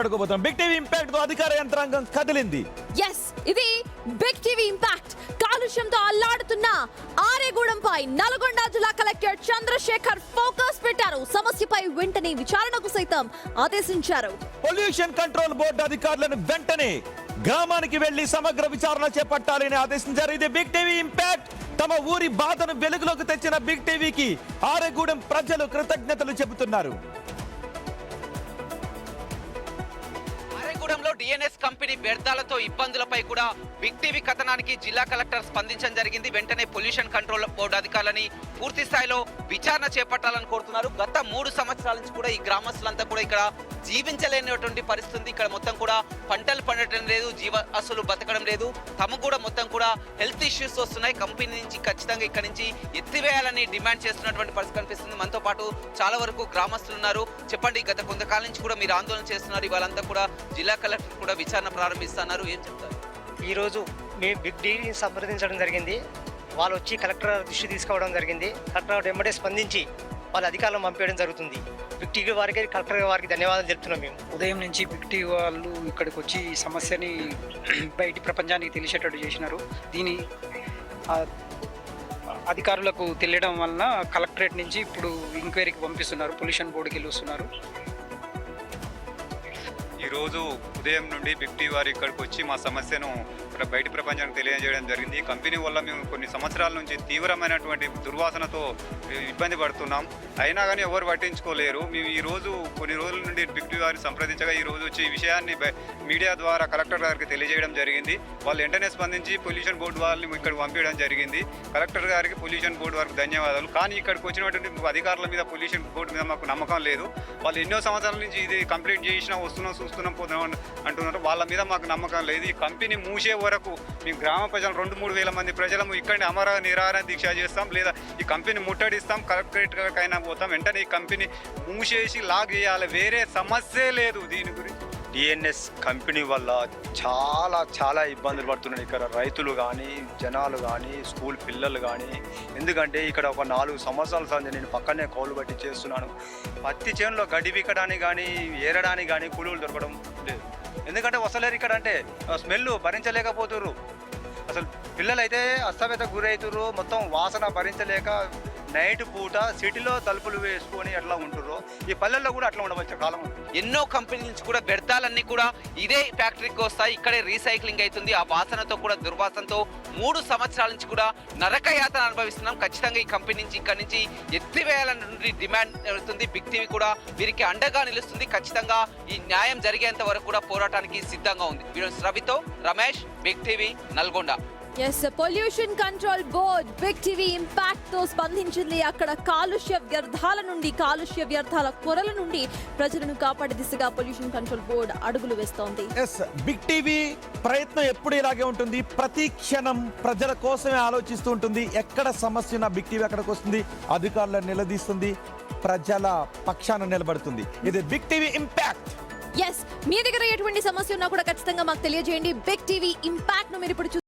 Big TV impact తో అధికార యంత్రాంగం కదిలింది. ఇది బిగ్ టీవీ ఇంపాక్ట్. కాలుష్యంతో అల్లాడుతున్న ఆరేగూడెంపై నల్గొండ జిల్లా కలెక్టర్ చంద్రశేఖర్ ఫోకస్ పెట్టారు. సమస్యపై వెంటనే విచారణకు సైతం ఆదేశించారు. పొల్యూషన్ కంట్రోల్ బోర్డు అధికారులను వెంటనే గ్రామానికి వెళ్లి సమగ్ర విచారణ చేపట్టాలని ఆదేశించారు. ఇది బిగ్ టీవీ ఇంపాక్ట్. తమ ఊరి బాధను వెలుగులోకి తెచ్చిన బిగ్ టీవీకి ఆరేగూడెం ప్రజలు కృతజ్ఞతలు చెబుతున్నారు. ఆరేగూడెంలో డిఎన్ఎస్ కంపెనీ వ్యర్థాలతో ఇబ్బందులపై కూడా బిగ్ టీవీ కథనానికి జిల్లా కలెక్టర్ స్పందించడం జరిగింది. వెంటనే పొల్యూషన్ కంట్రోల్ బోర్డు అధికారులని పూర్తి స్థాయిలో విచారణ చేపట్టాలని కోరుతున్నారు. గత 3 సంవత్సరాల నుంచి కూడా ఈ గ్రామస్తులంతా కూడా ఇక్కడ జీవించలేనటువంటి పరిస్థితి. ఇక్కడ మొత్తం కూడా పంటలు పండటం లేదు, అసలు బతకడం లేదు. తమకు కూడా మొత్తం కూడా హెల్త్ ఇష్యూస్ వస్తున్నాయి. కంపెనీ నుంచి ఖచ్చితంగా ఇక్కడ నుంచి ఎత్తివేయాలని డిమాండ్ చేస్తున్నటువంటి పరిస్థితి కనిపిస్తుంది. మనతో పాటు చాలా వరకు గ్రామస్తులు ఉన్నారు. చెప్పండి, గత కొంతకాలం నుంచి కూడా మీరు ఆందోళన చేస్తున్నారు. ఇవాళంతా కూడా జిల్లా కలెక్టర్ కూడా విచారణ ప్రారంభిస్తున్నారు. ఏం చెప్తారు? ఈరోజు మేము బిగ్ టీవీని సంప్రదించడం జరిగింది. వాళ్ళు వచ్చి కలెక్టర్ దృష్టి తీసుకోవడం జరిగింది. కలెక్టర్ వెంబడే స్పందించి వాళ్ళ అధికారులను పంపించడం జరుగుతుంది. బిగ్ టీవీ వారికి, కలెక్టర్ వారికి ధన్యవాదాలు చెప్తున్నాం. మేము ఉదయం నుంచి బిగ్ టీవీ వాళ్ళు ఇక్కడికి వచ్చి ఈ సమస్యని బయటి ప్రపంచానికి తెలిసేటట్టు చేసినారు. దీని అధికారులకు తెలియడం వలన కలెక్టరేట్ నుంచి ఇప్పుడు ఎంక్వైరీకి పంపిస్తున్నారు. పొల్యూషన్ బోర్డుకి వెళ్ళి వస్తున్నారు. ఈరోజు ఉదయం నుండి బిగ్ టీవీ వారు ఇక్కడికి వచ్చి మా సమస్యను బయటి ప్రపంచానికి తెలియజేయడం జరిగింది. ఈ కంపెనీ వల్ల మేము కొన్ని సంవత్సరాల నుంచి తీవ్రమైనటువంటి దుర్వాసనతో ఇబ్బంది పడుతున్నాం. అయినా కానీ ఎవరు పట్టించుకోలేరు. మేము ఈరోజు కొన్ని రోజుల నుండి బిగ్ టీవీ వారిని సంప్రదించగా ఈరోజు వచ్చి ఈ విషయాన్ని మీడియా ద్వారా కలెక్టర్ గారికి తెలియజేయడం జరిగింది. వాళ్ళు వెంటనే స్పందించి పొల్యూషన్ బోర్డు వాళ్ళని ఇక్కడికి పంపించడం జరిగింది. కలెక్టర్ గారికి, పొల్యూషన్ బోర్డు వారికి ధన్యవాదాలు. కానీ ఇక్కడికి వచ్చినటువంటి అధికారుల మీద, పొల్యూషన్ బోర్డు మీద మాకు నమ్మకం లేదు. వాళ్ళు ఎన్నో సంవత్సరాల నుంచి ఇది కంప్లీట్ చేసినా వస్తున్నాం, చూస్తున్నాం, పోతున్నాం అంటున్నారు. వాళ్ళ మీద మాకు నమ్మకం లేదు. ఈ కంపెనీ మూసే వరకు మేము గ్రామ ప్రజలు 2-3 వేల మంది ప్రజలము ఇక్కడిని నిరాహార దీక్ష చేస్తాం, లేదా ఈ కంపెనీ ముట్టడిస్తాం, కలెక్టరేట్కైనా పోతాం. వెంటనే ఈ కంపెనీ మూసేసి లాగ్ చేయాలి. వేరే సమస్యే లేదు దీని గురించి. డిఎన్ఎస్ కంపెనీ వల్ల చాలా ఇబ్బందులు పడుతున్నాయి ఇక్కడ రైతులు కానీ, జనాలు కానీ, స్కూల్ పిల్లలు కానీ. ఎందుకంటే ఇక్కడ ఒక 4 సంవత్సరాల సంది నేను పక్కనే కౌలు బట్టి చేస్తున్నాను. పత్తి చేనులో గడ్డి పీకడానికి కానీ, ఏరడానికి కానీ కూలీలు దొరకడం లేదు. ఎందుకంటే వస్తలేరు ఇక్కడ. అంటే స్మెల్ భరించలేకపోతుర్రు. అసలు పిల్లలు అయితే అస్తవ్యతకు గురవుతుర్రు. మొత్తం వాసన భరించలేక నైట్ పూట సిటీలో తలుపులు వేసుకొని ఎట్లా ఉంటుర్రో ఈ పల్లెల్లో కూడా అట్లా ఉండవచ్చు కాలం. ఎన్నో కంపెనీల నుంచి కూడా వ్యర్థాలన్నీ కూడా ఇదే ఫ్యాక్టరీకి వస్తాయి. ఇక్కడే రీసైక్లింగ్ అవుతుంది. ఆ వాసనతో కూడా, దుర్వాసనతో 3 సంవత్సరాల నుంచి కూడా నరకయాతన అనుభవిస్తున్నాం. ఖచ్చితంగా ఈ కంపెనీ నుంచి ఇక్కడి నుంచి ఎత్తివేయాలని డిమాండ్ అవుతుంది. బిగ్ టీవీ కూడా వీరికి అండగా నిలుస్తుంది. ఖచ్చితంగా ఈ న్యాయం జరిగేంత వరకు కూడా పోరాటానికి సిద్ధంగా ఉంది. రవితో Ramesh, big TV, Nalgonda. Pollution control board big TV impact తో స్పందించింది. అక్కడ కాలుష్య వ్యర్థాల కొరల నుండి ప్రజలను కాపాడే దిశగా పొల్యూషన్ కంట్రోల్ బోర్డ్ అడుగులు వేస్తోంది. బిగ్ టీవీ ప్రయత్నం ఎప్పుడు ఇలాగే ఉంటుంది. ప్రతి క్షణం ప్రజల కోసమే ఆలోచిస్తూ ఉంటుంది. ఎక్కడ సమస్య ఉన్నా బిగ్ టీవీ అక్కడికి వస్తుంది, అధికారులను నిలదీస్తుంది, ప్రజల పక్షాన నిలబడుతుంది. ఇది బిగ్ టీవీ ఇంపాక్ట్. మీ దగ్గర ఎటువంటి సమస్య ఉన్నా కూడా ఖచ్చితంగా మాకు తెలియజేయండి. బిగ్ టీవీ ఇంపాక్ట్ ను మీరు ఇప్పుడు